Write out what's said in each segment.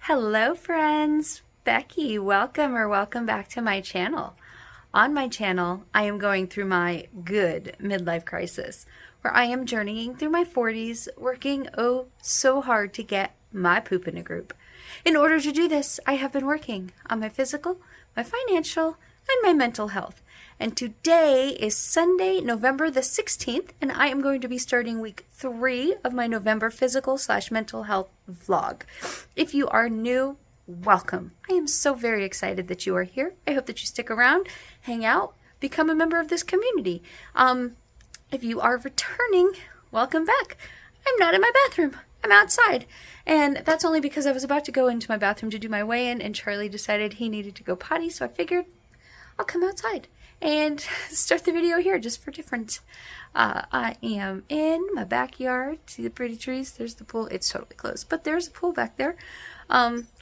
Hello friends, Becky, welcome back to my channel. On my channel, I am going through my good midlife crisis, where I am journeying through my 40s, working so hard to get my poop in a group. In order to do this, I have been working on my physical, my financial, and my mental health. And today is Sunday, November the 16th, and I am going to be starting week 3 of my November physical/mental health vlog. If you are new, welcome. I am so very excited that you are here. I hope that you stick around, hang out, become a member of this community. If you are returning, welcome back. I'm not in my bathroom. I'm outside. And that's only because I was about to go into my bathroom to do my weigh-in, and Charlie decided he needed to go potty, so I figured I'll come outside and start the video here just for difference. I am in my backyard. See the pretty trees? There's the pool. It's totally closed, but there's a pool back there.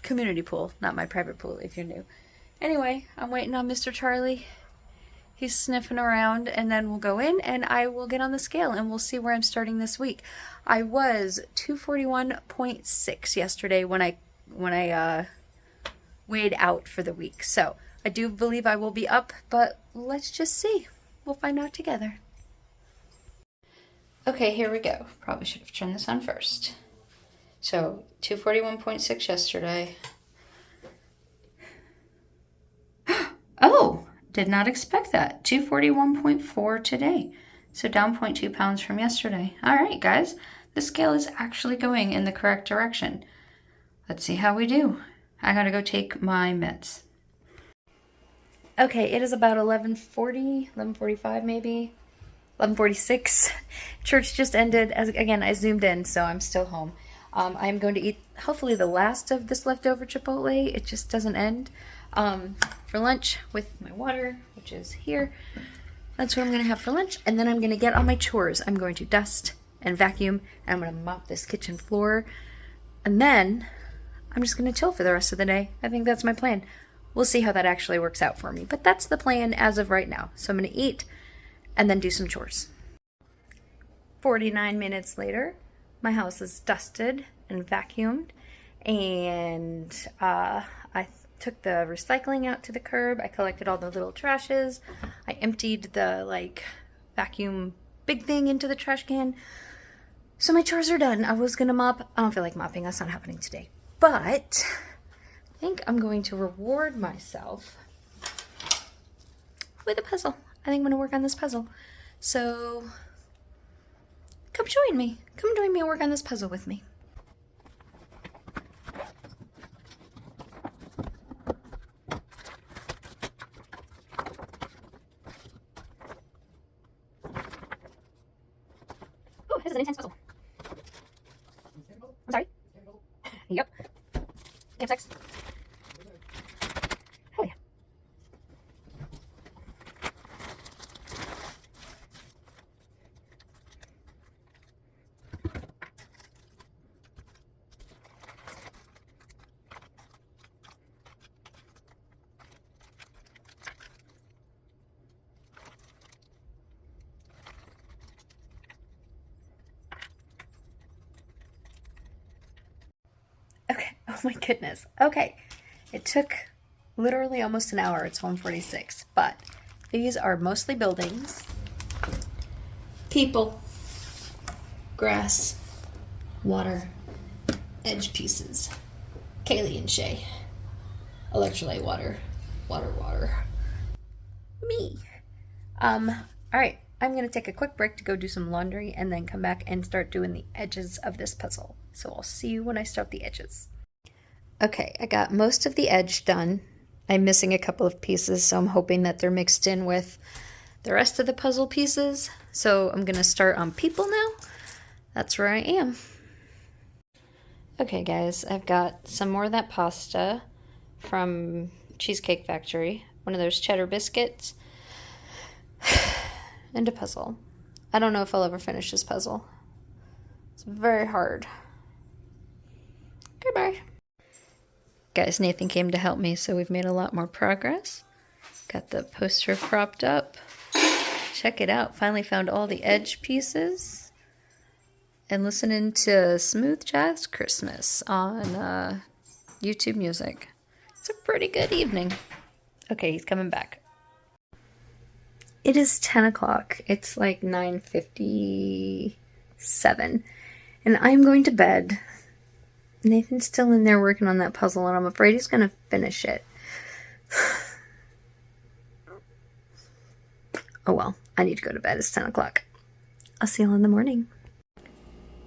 Community pool, not my private pool if you're new. Anyway, I'm waiting on Mr. Charlie. He's sniffing around, and then we'll go in and I will get on the scale and we'll see where I'm starting this week. I was 241.6 yesterday when I weighed out for the week. So I do believe I will be up, but let's just see. We'll find out together. Okay, here we go. Probably should have turned this on first. So 241.6 yesterday. Oh, did not expect that. 241.4 today. So down 0.2 pounds from yesterday. All right, guys. The scale is actually going in the correct direction. Let's see how we do. I gotta go take my meds. Okay, it is about 11:45 maybe. 11:46. Church just ended. Again, I zoomed in, so I'm still home. I'm going to eat, hopefully, the last of this leftover Chipotle. It just doesn't end. For lunch with my water, which is here. That's what I'm going to have for lunch. And then I'm going to get on my chores. I'm going to dust and vacuum, and I'm going to mop this kitchen floor. And then I'm just going to chill for the rest of the day. I think that's my plan. We'll see how that actually works out for me. But that's the plan as of right now. So I'm going to eat and then do some chores. 49 minutes later, my house is dusted and vacuumed. And I took the recycling out to the curb. I collected all the little trashes. I emptied the vacuum big thing into the trash can. So my chores are done. I was going to mop. I don't feel like mopping. That's not happening today. But I think I'm going to reward myself with a puzzle. I think I'm going to work on this puzzle. So come join me. Come join me and work on this puzzle with me. Oh, this is an intense puzzle. I'm sorry? Yep. Game 6. Oh, yeah. Okay, oh my goodness. Okay, it took literally almost an hour. It's 1:46, but these are mostly buildings, people, grass, water, edge pieces, Kaylee and Shay, electrolyte water, water, me. All right, I'm gonna take a quick break to go do some laundry and then come back and start doing the edges of this puzzle. So I'll see you when I start the edges. Okay, I got most of the edge done. I'm missing a couple of pieces, so I'm hoping that they're mixed in with the rest of the puzzle pieces. So I'm gonna start on people now. That's where I am. Okay guys, I've got some more of that pasta from Cheesecake Factory. One of those cheddar biscuits. And a puzzle. I don't know if I'll ever finish this puzzle. It's very hard. Goodbye. Guys, Nathan came to help me, so we've made a lot more progress. Got the poster propped up. Check it out. Finally found all the edge pieces. And listening to Smooth Jazz Christmas on YouTube music. It's a pretty good evening. Okay, he's coming back. It is 10 o'clock. It's like 9:57. And I'm going to bed. Nathan's still in there working on that puzzle, and I'm afraid he's going to finish it. Oh well, I need to go to bed. It's 10 o'clock. I'll see you in the morning.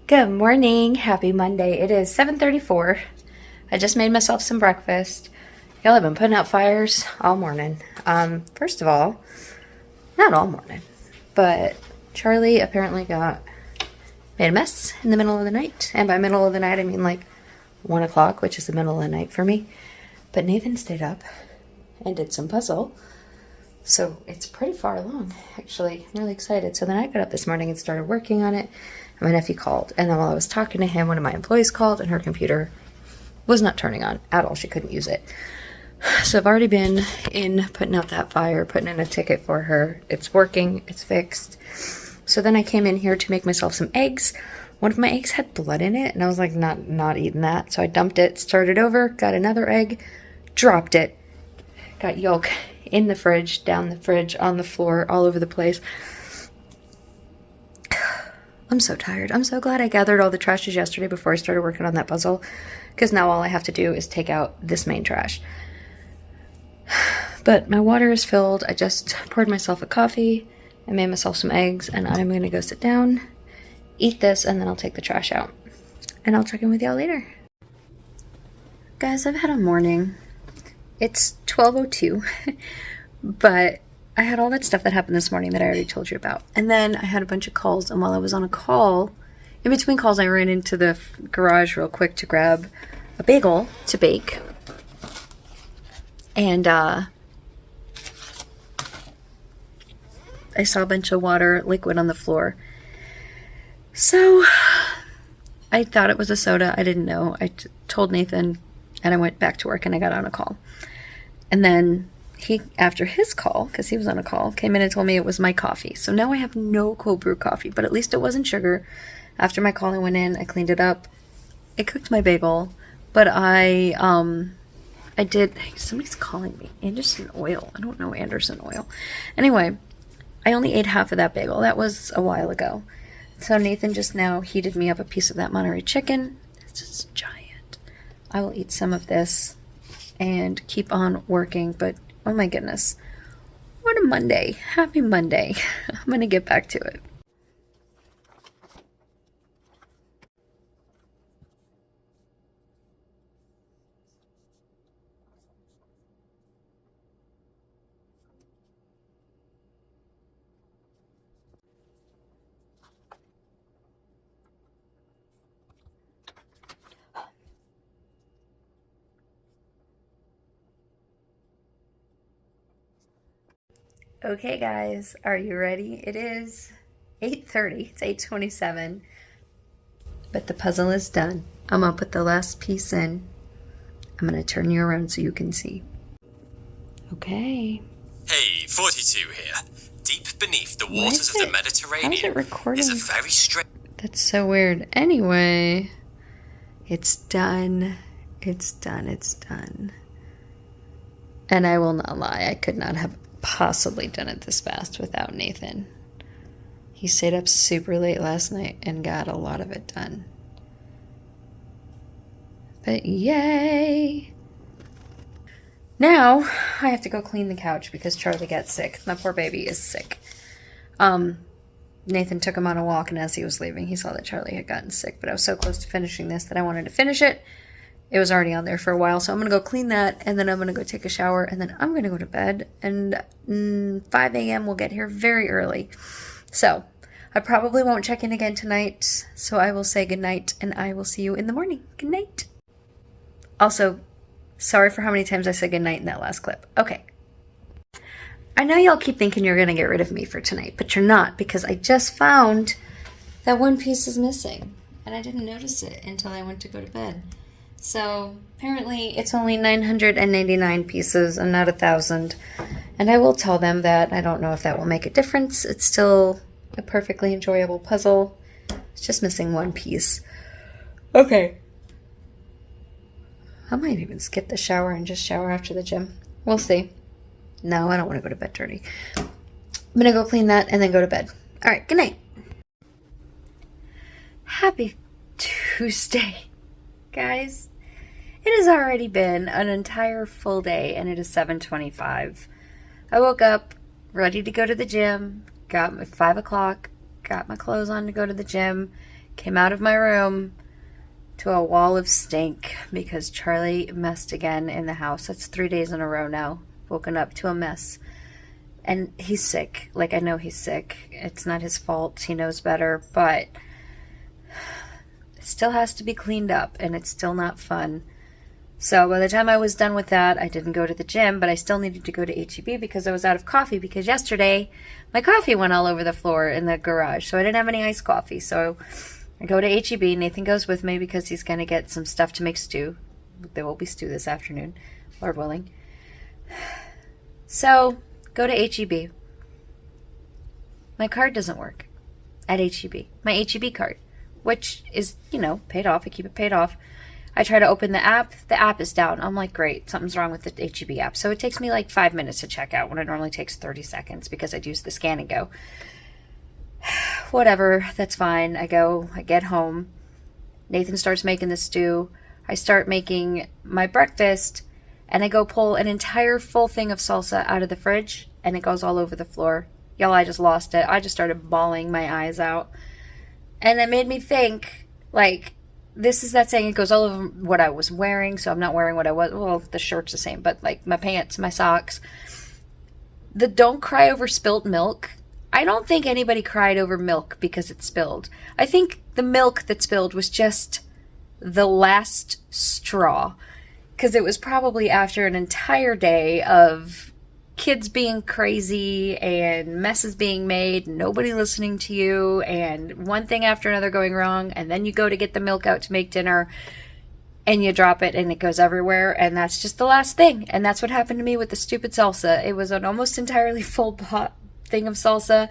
Good morning. Happy Monday. It is 7:34. I just made myself some breakfast. Y'all have been putting out fires all morning. First of all, not all morning, but Charlie apparently made a mess in the middle of the night. And by middle of the night, I mean like 1 o'clock, which is the middle of the night for me. But Nathan stayed up and did some puzzle. So it's pretty far along, actually. I'm really excited. So then I got up this morning and started working on it. And my nephew called. And then while I was talking to him, one of my employees called, and her computer was not turning on at all. She couldn't use it. So I've already been in putting out that fire, putting in a ticket for her. It's working. It's fixed. So then I came in here to make myself some eggs. One of my eggs had blood in it, and I was like, not eating that. So I dumped it, started over, got another egg, dropped it, got yolk in the fridge, down the fridge, on the floor, all over the place. I'm so tired. I'm so glad I gathered all the trashes yesterday before I started working on that puzzle, because now all I have to do is take out this main trash. But my water is filled. I just poured myself a coffee. I made myself some eggs, and I'm going to go sit down, eat this, and then I'll take the trash out. And I'll check in with y'all later. Guys, I've had a morning. It's 12:02, but I had all that stuff that happened this morning that I already told you about. And then I had a bunch of calls, and while I was on a call, in between calls, I ran into the garage real quick to grab a bagel to bake. And I saw a bunch of water, liquid on the floor. So I thought it was a soda. I didn't know. I told Nathan, and I went back to work, and I got on a call. And then he, after his call, because he was on a call, came in and told me it was my coffee. So now I have no cold brew coffee, but at least it wasn't sugar. After my call, I went in, I cleaned it up. I cooked my bagel, but I did, somebody's calling me, Anderson Oil. I don't know Anderson Oil. Anyway, I only ate half of that bagel. That was a while ago. So Nathan just now heated me up a piece of that Monterey chicken. It's just giant. I will eat some of this and keep on working, but oh my goodness. What a Monday. Happy Monday. I'm going to get back to it. Okay guys, are you ready? It is 8:30. It's 8:27. But the puzzle is done. I'm going to put the last piece in. I'm going to turn you around so you can see. Okay. Hey, 42 here. Deep beneath the waters of the Mediterranean How is it recording? is a very strange... That's so weird. Anyway, it's done. It's done. It's done. And I will not lie. I could not have possibly done it this fast without Nathan. He stayed up super late last night and got a lot of it done. But yay! Now, I have to go clean the couch because Charlie got sick. My poor baby is sick. Nathan took him on a walk, and as he was leaving, he saw that Charlie had gotten sick. But I was so close to finishing this that I wanted to finish it. It was already on there for a while, so I'm going to go clean that, and then I'm going to go take a shower, and then I'm going to go to bed. And 5 a.m. we'll get here very early. So, I probably won't check in again tonight, so I will say goodnight, and I will see you in the morning. Good night. Also, sorry for how many times I said goodnight in that last clip. Okay. I know y'all keep thinking you're going to get rid of me for tonight, but you're not, because I just found that one piece is missing, and I didn't notice it until I went to go to bed. So, apparently it's only 999 pieces and not 1,000. And I will tell them that. I don't know if that will make a difference. It's still a perfectly enjoyable puzzle. It's just missing one piece. Okay. I might even skip the shower and just shower after the gym. We'll see. No, I don't want to go to bed dirty. I'm going to go clean that and then go to bed. All right, good night. Happy Tuesday, guys. It has already been an entire full day, and it is 7:25. I woke up ready to go to the gym, got my 5 o'clock, got my clothes on to go to the gym, came out of my room to a wall of stink because Charlie messed again in the house. That's 3 days in a row now, woken up to a mess. And he's sick. Like, I know he's sick. It's not his fault. He knows better, but it still has to be cleaned up, and it's still not fun. So by the time I was done with that, I didn't go to the gym, but I still needed to go to H-E-B because I was out of coffee, because yesterday my coffee went all over the floor in the garage, so I didn't have any iced coffee. So I go to H-E-B. Nathan goes with me because he's going to get some stuff to make stew. There will be stew this afternoon, Lord willing. So go to H-E-B. My card doesn't work at H-E-B. My H-E-B card, which is, paid off. I keep it paid off. I try to open the app. The app is down. I'm like, great, something's wrong with the H-E-B app. So it takes me like 5 minutes to check out when it normally takes 30 seconds because I'd use the scan and go. Whatever, that's fine. I get home. Nathan starts making the stew. I start making my breakfast, and I go pull an entire full thing of salsa out of the fridge, and it goes all over the floor. Y'all, I just lost it. I just started bawling my eyes out. And it made me think, like, this is that saying, it goes all over what I was wearing, so I'm not wearing what I was. Well, the shirt's the same, but like my pants, my socks. The don't cry over spilt milk. I don't think anybody cried over milk because it spilled. I think the milk that spilled was just the last straw, because it was probably after an entire day of kids being crazy and messes being made, nobody listening to you, and one thing after another going wrong, and then you go to get the milk out to make dinner and you drop it and it goes everywhere, and that's just the last thing. And that's what happened to me with the stupid salsa. It was an almost entirely full pot thing of salsa,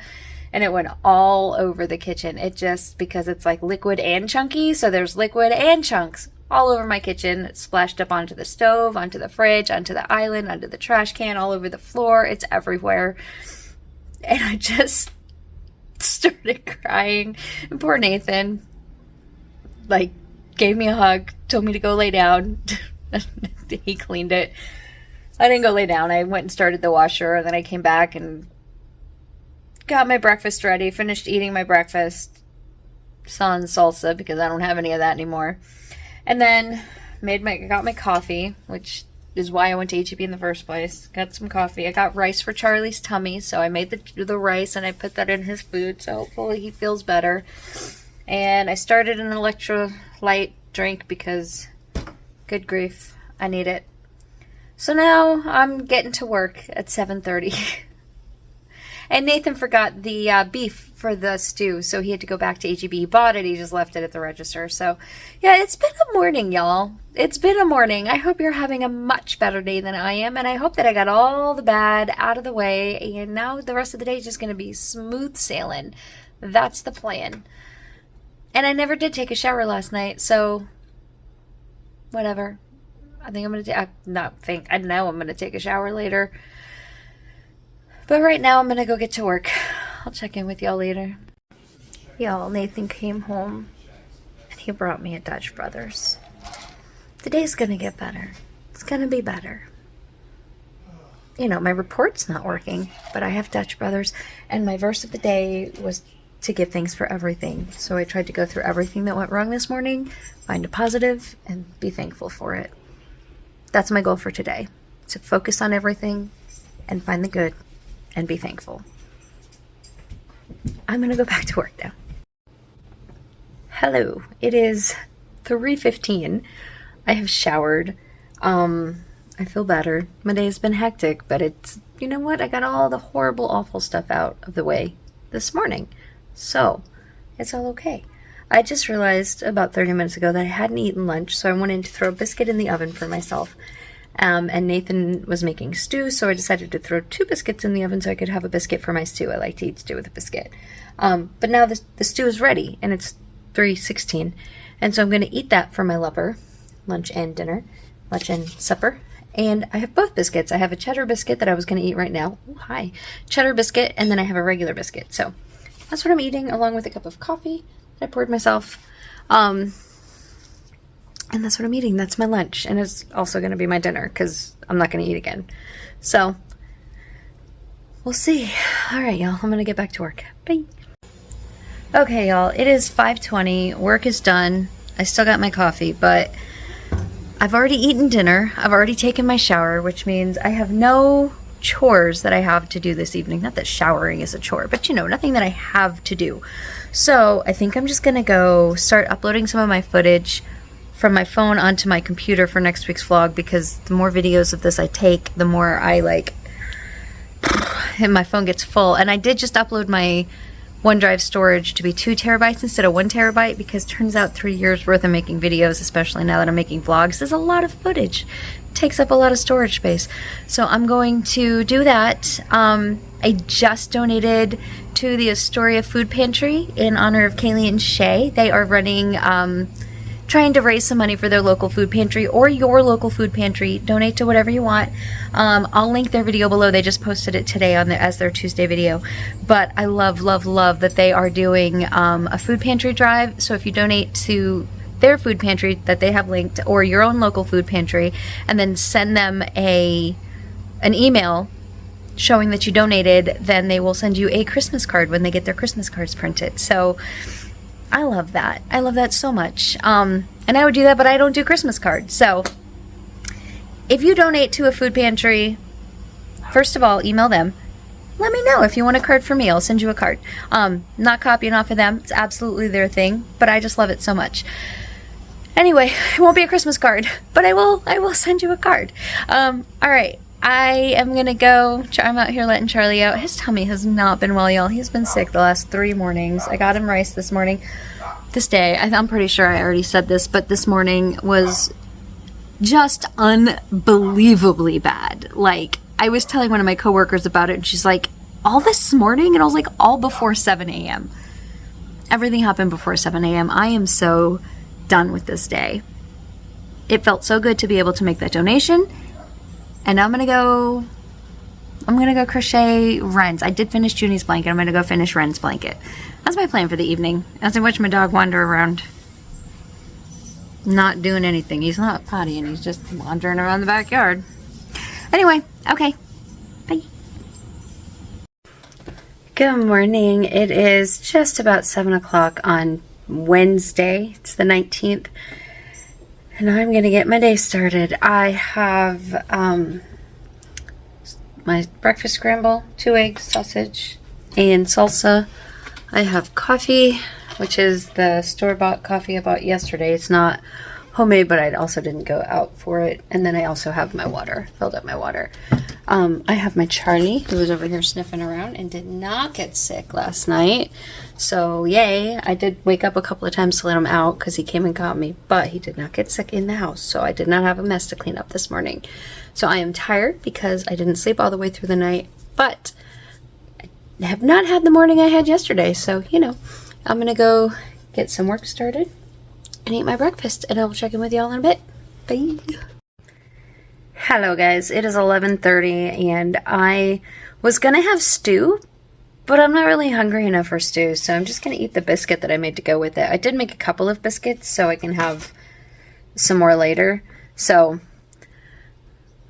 and it went all over the kitchen. It just, because it's like liquid and chunky, so there's liquid and chunks all over my kitchen. It splashed up onto the stove, onto the fridge, onto the island, onto the trash can, all over the floor. It's everywhere. And I just started crying. And poor Nathan, like, gave me a hug, told me to go lay down. He cleaned it. I didn't go lay down. I went and started the washer, and then I came back and got my breakfast ready, finished eating my breakfast, sans salsa, because I don't have any of that anymore. And then got my coffee, which is why I went to H-E-B in the first place. Got some coffee. I got rice for Charlie's tummy, so I made the rice and I put that in his food, so hopefully he feels better. And I started an electrolyte drink because, good grief, I need it. So now I'm getting to work at 7:30. And Nathan forgot the beef for the stew, so he had to go back to H-E-B. He bought it, he just left it at the register. So, yeah, it's been a morning, y'all. It's been a morning. I hope you're having a much better day than I am, and I hope that I got all the bad out of the way, and now the rest of the day is just going to be smooth sailing. That's the plan. And I never did take a shower last night, so whatever. I know I'm going to take a shower later. But right now, I'm going to go get to work. I'll check in with y'all later. Y'all, Nathan came home, and he brought me a Dutch Brothers. The day's going to get better. It's going to be better. My report's not working, but I have Dutch Brothers, and my verse of the day was to give thanks for everything. So I tried to go through everything that went wrong this morning, find a positive, and be thankful for it. That's my goal for today, to focus on everything and find the good. And be thankful. I'm going to go back to work now. Hello. It is 3:15. I have showered. I feel better. My day has been hectic, but it's, you know what? I got all the horrible, awful stuff out of the way this morning. So, it's all okay. I just realized about 30 minutes ago that I hadn't eaten lunch, so I went in to throw a biscuit in the oven for myself. And Nathan was making stew, so I decided to throw 2 biscuits in the oven so I could have a biscuit for my stew. I like to eat stew with a biscuit. But now the stew is ready, and it's 3:16. And so I'm going to eat that for my lunch and dinner. lunch and supper. And I have both biscuits. I have a cheddar biscuit that I was going to eat right now. Ooh, hi. Cheddar biscuit, and then I have a regular biscuit. So that's what I'm eating, along with a cup of coffee that I poured myself. And that's what I'm eating. That's my lunch. And it's also going to be my dinner because I'm not going to eat again. So we'll see. All right, y'all. I'm going to get back to work. Bye. Okay, y'all. It is 5:20. Work is done. I still got my coffee, but I've already eaten dinner. I've already taken my shower, which means I have no chores that I have to do this evening. Not that showering is a chore, but you know, nothing that I have to do. So I think I'm just going to go start uploading some of my footage from my phone onto my computer for next week's vlog, because the more videos of this I take, the more I and my phone gets full. And I did just upload my OneDrive storage to be 2 terabytes instead of 1 terabyte, because turns out 3 years worth of making videos, especially now that I'm making vlogs, is a lot of footage. It takes up a lot of storage space. So I'm going to do that. I just donated to the Astoria Food Pantry in honor of Kaylee and Shay. They are running, trying to raise some money for their local food pantry or your local food pantry. Donate to whatever you want. I'll link their video below. They just posted it today on as their Tuesday video. But I love, love, love that they are doing a food pantry drive. So if you donate to their food pantry that they have linked, or your own local food pantry, and then send them an email showing that you donated, then they will send you a Christmas card when they get their Christmas cards printed. So I love that. I love that so much. And I would do that, but I don't do Christmas cards. So if you donate to a food pantry, first of all, email them. Let me know if you want a card for me. I'll send you a card. Not copying off of them. It's absolutely their thing, but I just love it so much. Anyway, it won't be a Christmas card, but I will send you a card. All right. I am going to go. I'm out here letting Charlie out. His tummy has not been well, y'all. He's been sick the last 3 mornings. I got him rice this morning. This day, I'm pretty sure I already said this, but this morning was just unbelievably bad. Like, I was telling one of my coworkers about it, and she's like, all this morning? And I was like, all before 7 a.m. Everything happened before 7 a.m. I am so done with this day. It felt so good to be able to make that donation. And I'm gonna go crochet Ren's. I did finish Junie's blanket. I'm gonna go finish Ren's blanket. That's my plan for the evening. As I watch my dog wander around, not doing anything. He's not pottying. He's just wandering around the backyard. Anyway, okay. Bye. Good morning. It is just about 7 o'clock on Wednesday. It's the 19th. And I'm going to get my day started. I have my breakfast scramble, 2 eggs, sausage, and salsa. I have coffee, which is the store-bought coffee I bought yesterday. It's not homemade, but I also didn't go out for it. And then I also have my water, filled up my water. I have my Charlie, who was over here sniffing around and did not get sick last night. So, yay. I did wake up a couple of times to let him out because he came and got me, but he did not get sick in the house. So I did not have a mess to clean up this morning. So I am tired because I didn't sleep all the way through the night, but I have not had the morning I had yesterday. So, you know, I'm going to go get some work started and eat my breakfast, and I will check in with y'all in a bit. Bye. Hello guys, it is 11:30 and I was gonna have stew, but I'm not really hungry enough for stew, so I'm just gonna eat the biscuit that I made to go with it. I did make a couple of biscuits so I can have some more later, so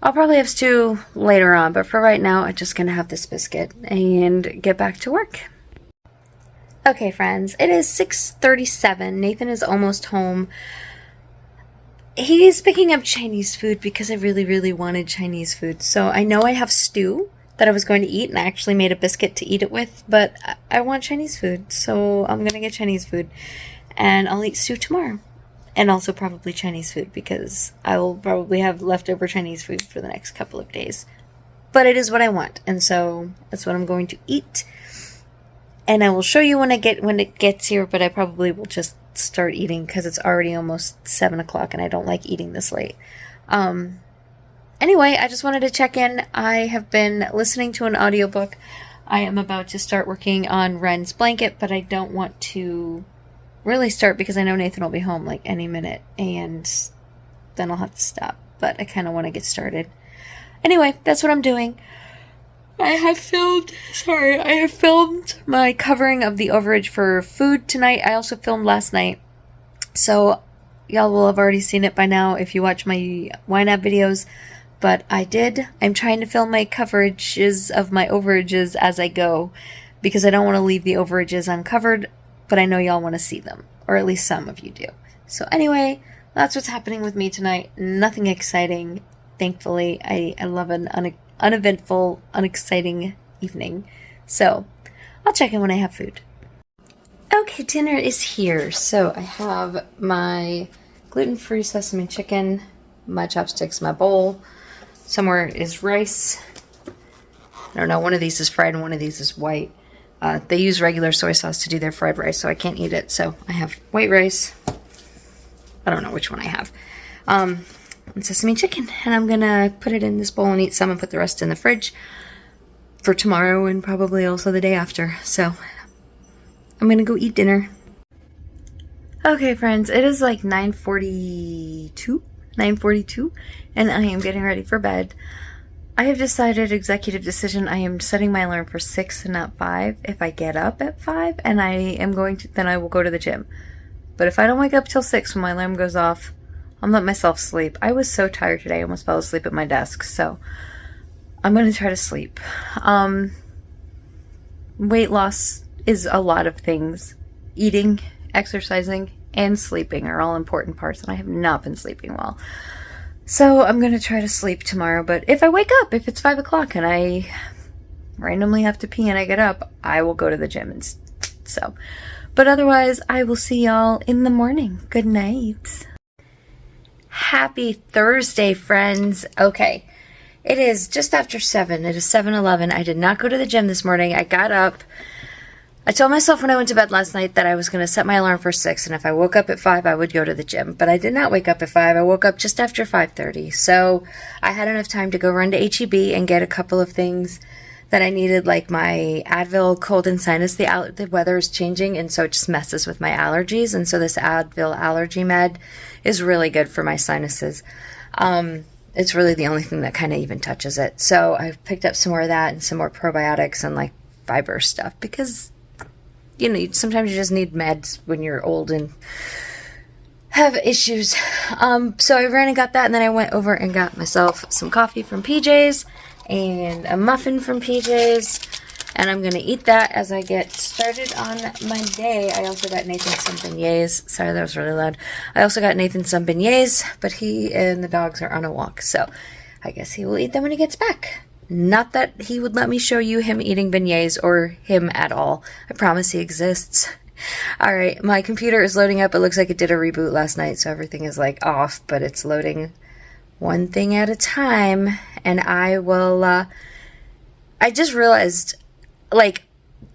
I'll probably have stew later on, but for right now I'm just gonna have this biscuit and get back to work. Okay friends, it is 6:37. Nathan is almost home. He's picking up Chinese food because I really, really wanted Chinese food. So I know I have stew that I was going to eat, and I actually made a biscuit to eat it with, but I want Chinese food, so I'm going to get Chinese food. And I'll eat stew tomorrow. And also probably Chinese food, because I will probably have leftover Chinese food for the next couple of days. But it is what I want, and so that's what I'm going to eat. And I will show you when it gets here, but I probably will just start eating because it's already almost 7 o'clock and I don't like eating this late. Anyway, I just wanted to check in. I have been listening to an audiobook. I am about to start working on Ren's blanket, but I don't want to really start because I know Nathan will be home like any minute, and then I'll have to stop. but I kind of want to get started. Anyway, that's what I'm doing. I have filmed my covering of the overage for food tonight. I also filmed last night. So y'all will have already seen it by now if you watch my YNAB videos. But I'm trying to film my coverages of my overages as I go, because I don't want to leave the overages uncovered, but I know y'all want to see them, or at least some of you do. So anyway, that's what's happening with me tonight. Nothing exciting, thankfully. I love an uneventful, unexciting evening. So I'll check in when I have food. Okay, dinner is here. So I have my gluten-free sesame chicken, my chopsticks, my bowl. Somewhere is rice. I don't know, one of these is fried and one of these is white. They use regular soy sauce to do their fried rice, so I can't eat it. So I have white rice. I don't know which one I have. And sesame chicken. And I'm going to put it in this bowl and eat some and put the rest in the fridge for tomorrow and probably also the day after. So I'm going to go eat dinner. Okay, friends, it is like 9:42, and I am getting ready for bed. I have decided, executive decision, I am setting my alarm for 6 and not 5. If I get up at 5 and then I will go to the gym. But if I don't wake up till 6 when my alarm goes off, I'll let myself sleep. I was so tired today, I almost fell asleep at my desk, so I'm going to try to sleep. Weight loss is a lot of things. Eating, exercising, and sleeping are all important parts, and I have not been sleeping well. So I'm going to try to sleep tomorrow, but if I wake up, if it's 5 o'clock and I randomly have to pee and I get up, I will go to the gym. But otherwise, I will see y'all in the morning. Good night. Happy Thursday, friends. Okay, it is just after 7. It is 7:11. I did not go to the gym this morning. I got up. I told myself when I went to bed last night that I was going to set my alarm for 6, and if I woke up at 5, I would go to the gym. But I did not wake up at 5. I woke up just after 5:30. So I had enough time to go run to H-E-B and get a couple of things that I needed, like my Advil cold and sinus. The weather is changing, and so it just messes with my allergies. And so this Advil allergy med is really good for my sinuses. It's really the only thing that kind of even touches it. So I picked up some more of that and some more probiotics and like fiber stuff, because sometimes you just need meds when you're old and have issues. So I ran and got that, and then I went over and got myself some coffee from PJ's and a muffin from PJ's, and I'm going to eat that as I get started on my day. I also got Nathan some beignets. Sorry, that was really loud. I also got Nathan some beignets, but he and the dogs are on a walk, so I guess he will eat them when he gets back. Not that he would let me show you him eating beignets or him at all. I promise he exists. Alright, my computer is loading up. It looks like it did a reboot last night, so everything is like off, but it's loading one thing at a time. And I just realized, like,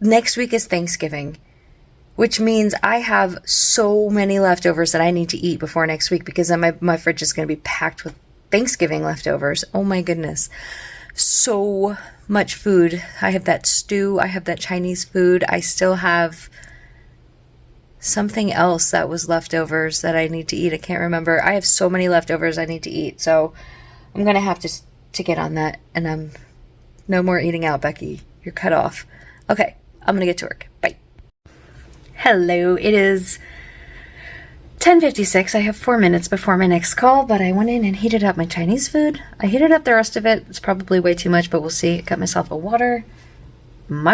next week is Thanksgiving, which means I have so many leftovers that I need to eat before next week, because then my fridge is going to be packed with Thanksgiving leftovers. Oh my goodness. So much food. I have that stew. I have that Chinese food. I still have something else that was leftovers that I need to eat. I can't remember. I have so many leftovers I need to eat. So I'm going to have to get on that. And I'm no more eating out, Becky. You're cut off. Okay, I'm going to get to work. Bye. Hello. It is 10:56. I have 4 minutes before my next call, but I went in and heated up my Chinese food. I heated up the rest of it. It's probably way too much, but we'll see. Got myself my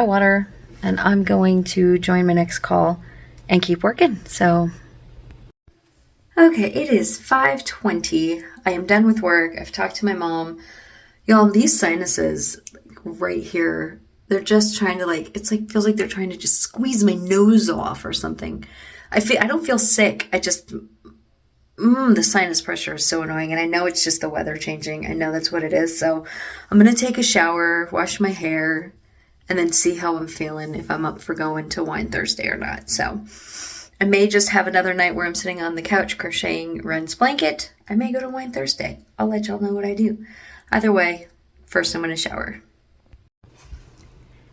water, and I'm going to join my next call and keep working. So, okay, it is 5:20. I am done with work. I've talked to my mom. Y'all, these sinuses right here, they're just trying to feels like they're trying to just squeeze my nose off or something. I don't feel sick. I just, the sinus pressure is so annoying. And I know it's just the weather changing. I know that's what it is. So I'm going to take a shower, wash my hair, and then see how I'm feeling, if I'm up for going to Wine Thursday or not. So I may just have another night where I'm sitting on the couch crocheting Ren's blanket. I may go to Wine Thursday. I'll let y'all know what I do. Either way, first I'm going to shower.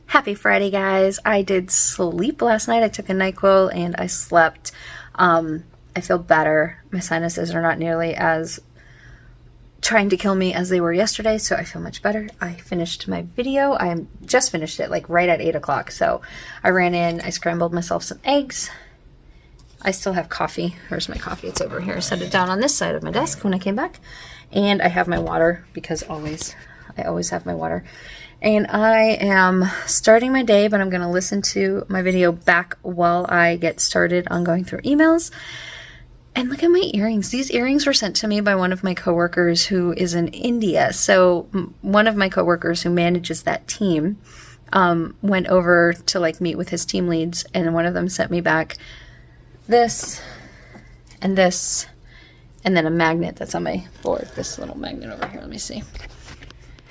Happy Friday, guys. I did sleep last night. I took a NyQuil and I slept. I feel better. My sinuses are not nearly as trying to kill me as they were yesterday, so I feel much better. I finished my video. I just finished it like right at 8 o'clock. So I ran in, I scrambled myself some eggs. I still have coffee. Where's my coffee? It's over here. I set it down on this side of my desk when I came back. And I have my water because I always have my water. And I am starting my day, but I'm going to listen to my video back while I get started on going through emails. And look at my earrings. These earrings were sent to me by one of my coworkers who is in India. So one of my coworkers who manages that team went over to like meet with his team leads, and one of them sent me back this, and then a magnet that's on my board. This little magnet over here. Let me see.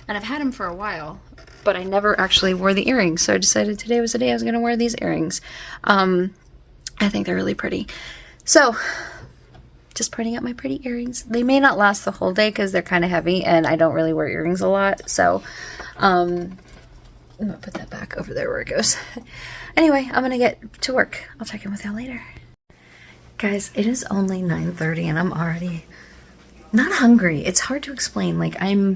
And I've had them for a while, but I never actually wore the earrings. So I decided today was the day I was going to wear these earrings. I think they're really pretty. So just putting up my pretty earrings. They may not last the whole day because they're kind of heavy and I don't really wear earrings a lot. So I'm going to put that back over there where it goes. Anyway, I'm going to get to work. I'll check in with y'all later. Guys, it is only 9:30 and I'm already not hungry. It's hard to explain. Like, I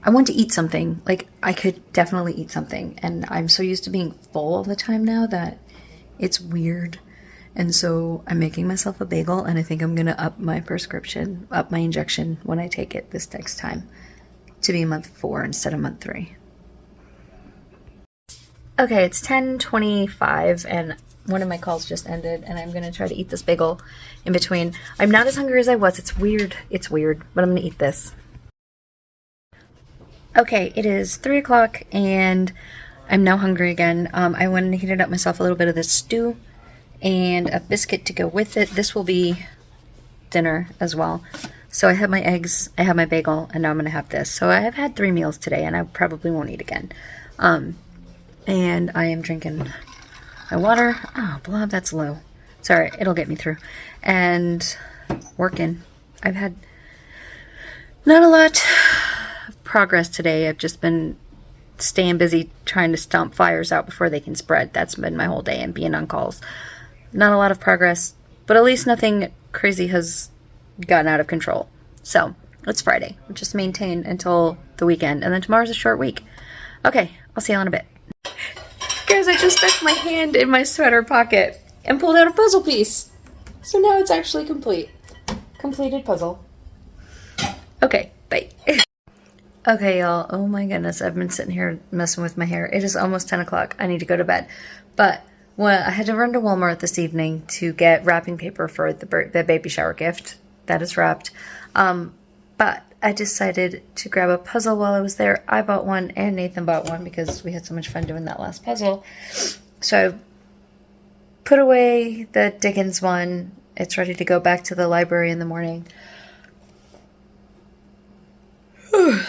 want to eat something. Like, I could definitely eat something. And I'm so used to being full all the time now that it's weird. And so I'm making myself a bagel, and I think I'm going to up my prescription, up my injection when I take it this next time to be month 4 instead of month 3. Okay, it's 10:25 and one of my calls just ended, and I'm going to try to eat this bagel in between. I'm not as hungry as I was. It's weird, but I'm going to eat this. Okay, it is 3 o'clock and I'm now hungry again. I went and heated up myself a little bit of this stew and a biscuit to go with it. This will be dinner as well. So I have my eggs, I have my bagel, and now I'm going to have this. So I have had 3 meals today, and I probably won't eat again. And I am drinking my water. Oh, blood, that's low. Sorry, it'll get me through. And working. I've had not a lot of progress today. I've just been staying busy trying to stomp fires out before they can spread. That's been my whole day, and being on calls. Not a lot of progress, but at least nothing crazy has gotten out of control. So it's Friday. We'll just maintain until the weekend, and then tomorrow's a short week. Okay, I'll see you in a bit. Guys, I just stuck my hand in my sweater pocket and pulled out a puzzle piece. So now it's actually complete. Completed puzzle. Okay, bye. Okay, y'all. Oh my goodness, I've been sitting here messing with my hair. It is almost 10 o'clock. I need to go to bed. But I had to run to Walmart this evening to get wrapping paper for the baby shower gift. That is wrapped. But I decided to grab a puzzle while I was there. I bought one and Nathan bought one because we had so much fun doing that last puzzle. So I put away the Dickens one. It's ready to go back to the library in the morning.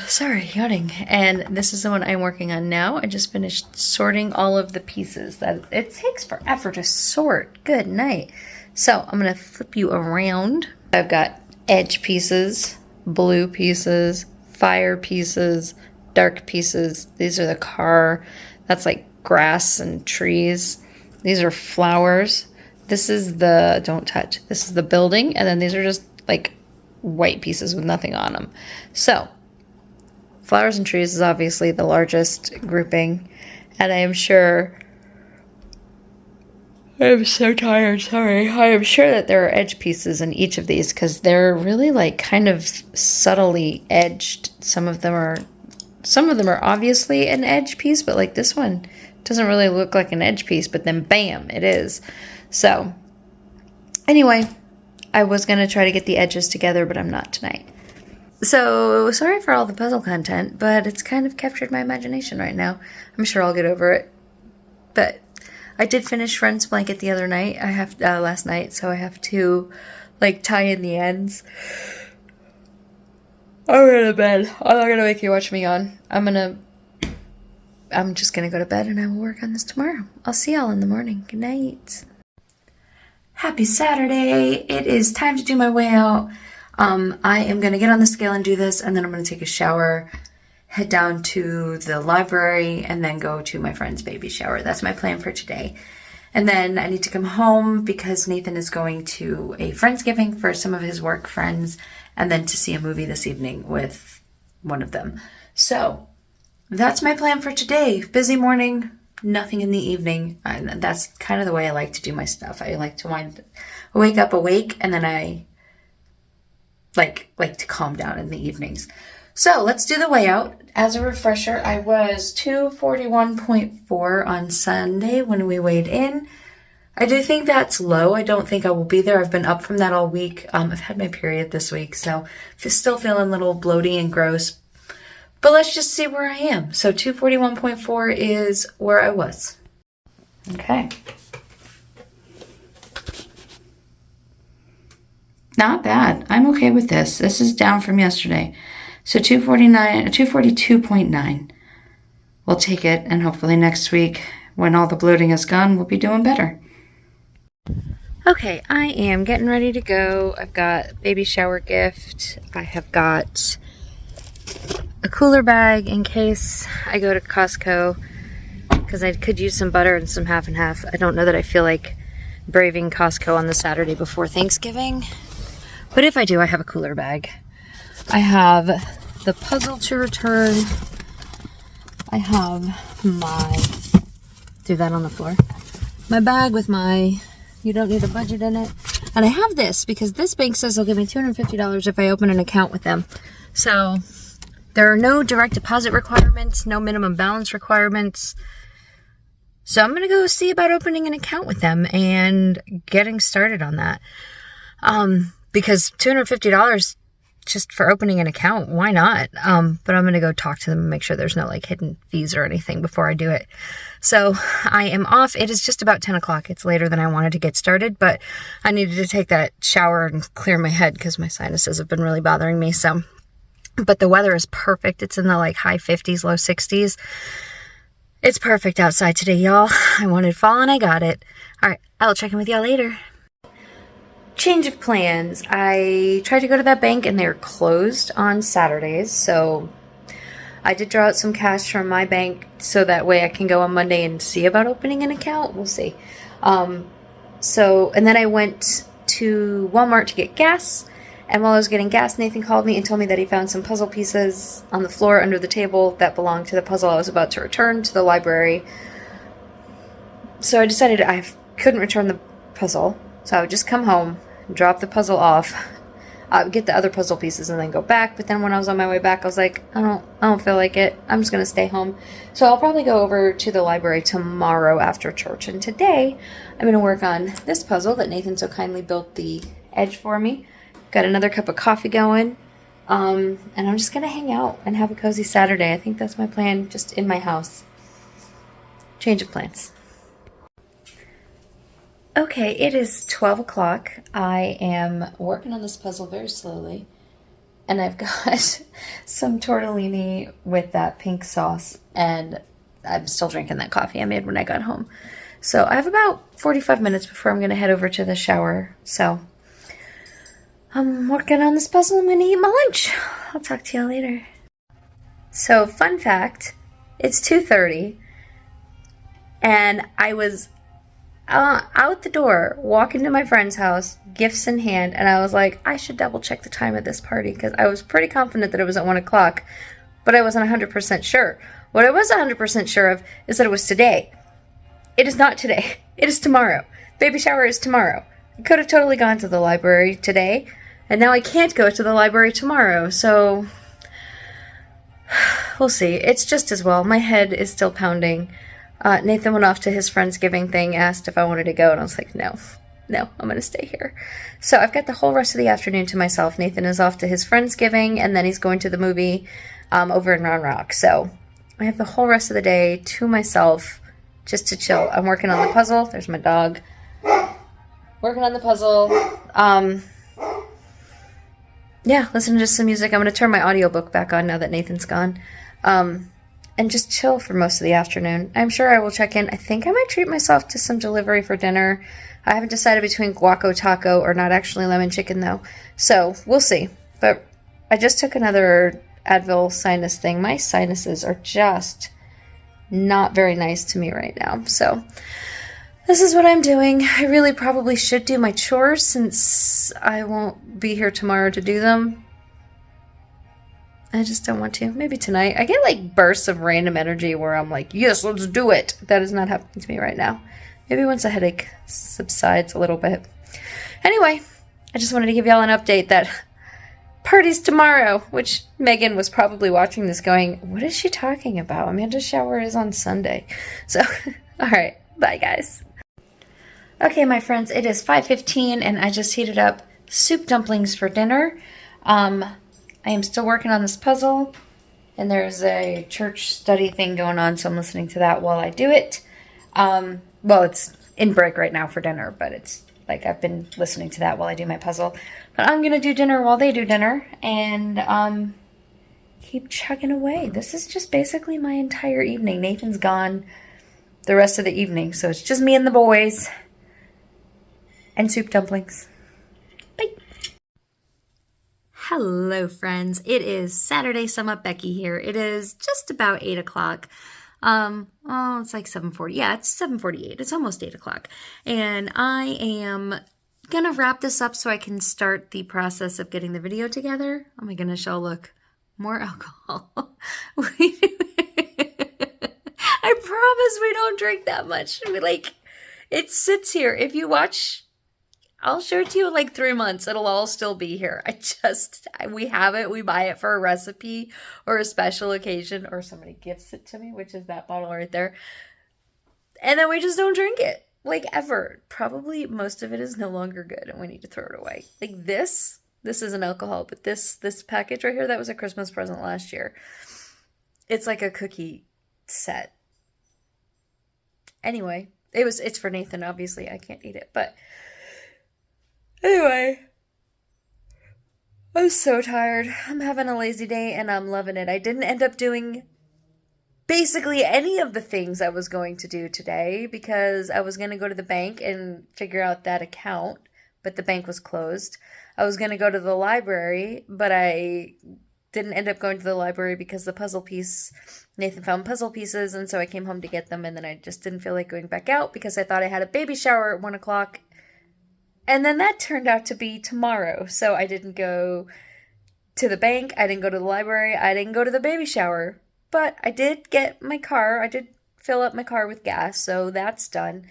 Sorry, yawning. And this is the one I'm working on now. I just finished sorting all of the pieces. That it takes forever to sort. Good night. So I'm going to flip you around. I've got edge pieces, blue pieces, fire pieces, dark pieces. These are the car. That's like grass and trees. These are flowers. This is the, don't touch. This is the building. And then these are just like white pieces with nothing on them. So flowers and trees is obviously the largest grouping, and I am sure, I'm so tired, sorry. I am sure that there are edge pieces in each of these because they're really like kind of subtly edged. Some of them are obviously an edge piece, but like this one doesn't really look like an edge piece, but then bam, it is. So anyway, I was going to try to get the edges together, but I'm not tonight. So, sorry for all the puzzle content, but it's kind of captured my imagination right now. I'm sure I'll get over it. But I did finish Friend's blanket the other night. Last night, so I have to, like, tie in the ends. I'm going to bed. I'm not going to make you watch me yawn. I'm just going to go to bed and I will work on this tomorrow. I'll see y'all in the morning. Good night. Happy Saturday. It is time to do my way out. I am going to get on the scale and do this, and then I'm going to take a shower, head down to the library, and then go to my friend's baby shower. That's my plan for today. And then I need to come home because Nathan is going to a Friendsgiving for some of his work friends, and then to see a movie this evening with one of them. So that's my plan for today. Busy morning, nothing in the evening. And that's kind of the way I like to do my stuff. I like to wake up awake, and then I like to calm down in the evenings. So let's do the weigh out. As a refresher, I was 241.4 on Sunday when we weighed in. I do think that's low. I don't think I will be there. I've been up from that all week. I've had my period this week, so still feeling a little bloaty and gross. But let's just see where I am. So 241.4 is where I was. Okay. Not bad. I'm okay with this. This is down from yesterday. So 242.9. We'll take it, and hopefully next week, when all the bloating is gone, we'll be doing better. Okay, I am getting ready to go. I've got baby shower gift. I have got a cooler bag in case I go to Costco, because I could use some butter and some half and half. I don't know that I feel like braving Costco on the Saturday before Thanksgiving, but if I do, I have a cooler bag. I have the puzzle to return. I have do that on the floor. My bag with my, you don't need a budget in it. And I have this because this bank says they'll give me $250 if I open an account with them. So there are no direct deposit requirements, no minimum balance requirements. So I'm going to go see about opening an account with them and getting started on that. Because $250 just for opening an account, why not? But I'm going to go talk to them and make sure there's no like hidden fees or anything before I do it. So I am off. It is just about 10 o'clock. It's later than I wanted to get started, but I needed to take that shower and clear my head because my sinuses have been really bothering me. So, but the weather is perfect. It's in the like high 50s, low 60s. It's perfect outside today, y'all. I wanted fall and I got it. All right. I'll check in with y'all later. Change of plans. I tried to go to that bank and they're closed on Saturdays, so I did draw out some cash from my bank so that way I can go on Monday and see about opening an account. We'll see. And then I went to Walmart to get gas, and while I was getting gas, Nathan called me and told me that he found some puzzle pieces on the floor under the table that belonged to the puzzle I was about to return to the library. So I decided I couldn't return the puzzle, so I would just come home, drop the puzzle off, get the other puzzle pieces, and then go back. But then when I was on my way back, I was like, I don't feel like it. I'm just gonna stay home. So I'll probably go over to the library tomorrow after church. And today, I'm gonna work on this puzzle that Nathan so kindly built the edge for me. Got another cup of coffee going, and I'm just gonna hang out and have a cozy Saturday. I think that's my plan, just in my house. Change of plans. Okay, it is 12 o'clock. I am working on this puzzle very slowly, and I've got some tortellini with that pink sauce, and I'm still drinking that coffee I made when I got home. So I have about 45 minutes before I'm going to head over to the shower. So I'm working on this puzzle. I'm going to eat my lunch. I'll talk to y'all later. So fun fact, it's 2:30, and I was out the door, walking to my friend's house, gifts in hand, and I was like, I should double check the time of this party, because I was pretty confident that it was at 1 o'clock, but I wasn't 100% sure. What I was 100% sure of is that it was today. It is not today. It is tomorrow. Baby shower is tomorrow. I could have totally gone to the library today, and now I can't go to the library tomorrow, so we'll see. It's just as well. My head is still pounding. Nathan went off to his Friendsgiving thing, asked if I wanted to go, and I was like, no, I'm going to stay here. So I've got the whole rest of the afternoon to myself. Nathan is off to his Friendsgiving, and then he's going to the movie over in Round Rock. So I have the whole rest of the day to myself just to chill. I'm working on the puzzle. There's my dog. Working on the puzzle. Yeah, listening to some music. I'm going to turn my audiobook back on now that Nathan's gone. And just chill for most of the afternoon. I'm sure I will check in. I think I might treat myself to some delivery for dinner. I haven't decided between guaco taco or not actually lemon chicken, though. So we'll see. But I just took another Advil sinus thing. My sinuses are just not very nice to me right now. So this is what I'm doing. I really probably should do my chores since I won't be here tomorrow to do them. I just don't want to. Maybe tonight. I get like bursts of random energy where I'm like, yes, let's do it. That is not happening to me right now. Maybe once the headache subsides a little bit. Anyway, I just wanted to give y'all an update that party's tomorrow, which Megan was probably watching this going, what is she talking about? Amanda's shower is on Sunday. So, all right. Bye, guys. Okay, my friends, it is 5:15 and I just heated up soup dumplings for dinner. I am still working on this puzzle, and there's a church study thing going on, so I'm listening to that while I do it. Well, it's in break right now for dinner, but it's like I've been listening to that while I do my puzzle. But I'm going to do dinner while they do dinner, and keep chugging away. This is just basically my entire evening. Nathan's gone the rest of the evening, so it's just me and the boys and soup dumplings. Bye. Hello, friends. It is Saturday. Sum Up Becky here. It is just about 8 o'clock. It's like 7:40. Yeah, it's 7:48. It's almost 8 o'clock. And I am going to wrap this up so I can start the process of getting the video together. Oh my goodness, y'all look. More alcohol. I promise we don't drink that much. It sits here. If you watch, I'll show it to you in like 3 months. It'll all still be here. We have it. We buy it for a recipe or a special occasion, or somebody gifts it to me, which is that bottle right there. And then we just don't drink it, like ever. Probably most of it is no longer good and we need to throw it away. Like this isn't alcohol, but this package right here, that was a Christmas present last year. It's like a cookie set. Anyway, it's for Nathan, obviously. I can't eat it, but anyway, I'm so tired. I'm having a lazy day and I'm loving it. I didn't end up doing basically any of the things I was going to do today because I was going to go to the bank and figure out that account, but the bank was closed. I was going to go to the library, but I didn't end up going to the library because Nathan found puzzle pieces, and so I came home to get them, and then I just didn't feel like going back out because I thought I had a baby shower at 1 o'clock. And then that turned out to be tomorrow. So I didn't go to the bank. I didn't go to the library. I didn't go to the baby shower. But I did get my car. I did fill up my car with gas. So that's done.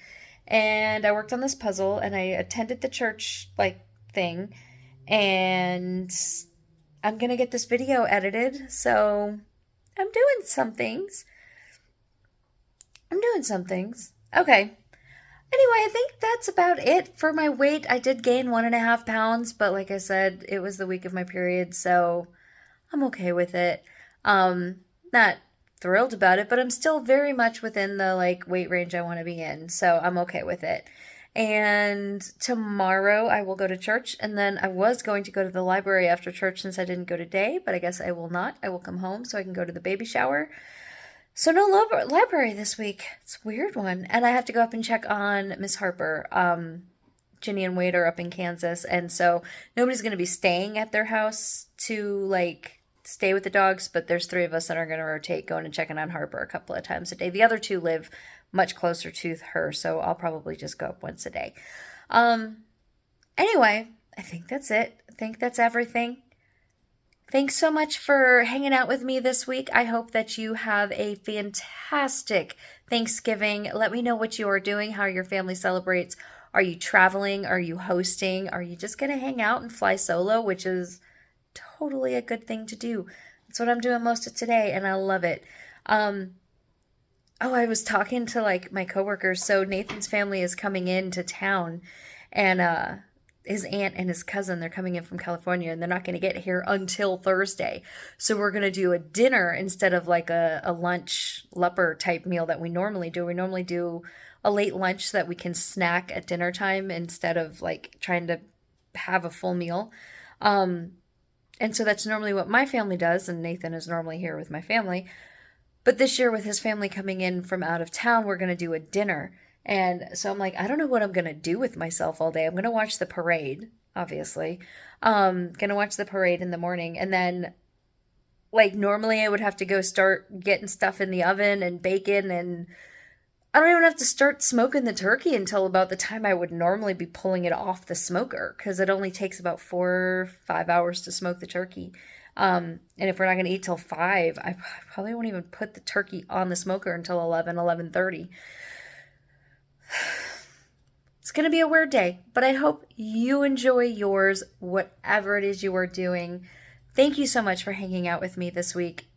And I worked on this puzzle and I attended the church thing. And I'm going to get this video edited. So I'm doing some things. Okay. Anyway, I think that's about it for my weight. I did gain 1.5 pounds, but like I said, it was the week of my period, so I'm okay with it. Not thrilled about it, but I'm still very much within the weight range I want to be in, so I'm okay with it. And tomorrow I will go to church, and then I was going to go to the library after church since I didn't go today, but I guess I will not. I will come home so I can go to the baby shower. So no library this week. It's a weird one. And I have to go up and check on Miss Harper. Ginny and Wade are up in Kansas. And so nobody's going to be staying at their house to stay with the dogs. But there's 3 of us that are going to rotate going and checking on Harper a couple of times a day. The other 2 live much closer to her. So I'll probably just go up once a day. Anyway, I think that's it. I think that's everything. Thanks so much for hanging out with me this week. I hope that you have a fantastic Thanksgiving. Let me know what you are doing, how your family celebrates. Are you traveling? Are you hosting? Are you just going to hang out and fly solo, which is totally a good thing to do. That's what I'm doing most of today, and I love it. I was talking to my coworkers. So Nathan's family is coming into town, and his aunt and his cousin, they're coming in from California, and they're not going to get here until Thursday. So we're going to do a dinner instead of a lunch lupper type meal that we normally do. We normally do a late lunch so that we can snack at dinner time instead of trying to have a full meal. And so that's normally what my family does, and Nathan is normally here with my family. But this year with his family coming in from out of town, we're going to do a dinner. And so I'm I don't know what I'm going to do with myself all day. I'm going to watch the parade, obviously. Going to watch the parade in the morning. And then, normally I would have to go start getting stuff in the oven and bacon and I don't even have to start smoking the turkey until about the time I would normally be pulling it off the smoker, because it only takes about 4 or 5 hours to smoke the turkey. And if we're not going to eat till 5, I probably won't even put the turkey on the smoker until 11:30. It's going to be a weird day, but I hope you enjoy yours, whatever it is you are doing. Thank you so much for hanging out with me this week.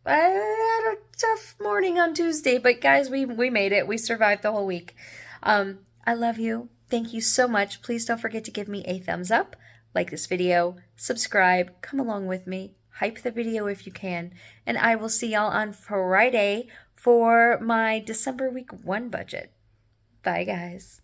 I had a tough morning on Tuesday, but guys, we made it. We survived the whole week. I love you. Thank you so much. Please don't forget to give me a thumbs up, like this video, subscribe, come along with me, hype the video if you can, and I will see y'all on Friday for my December week 1 budget. Bye, guys.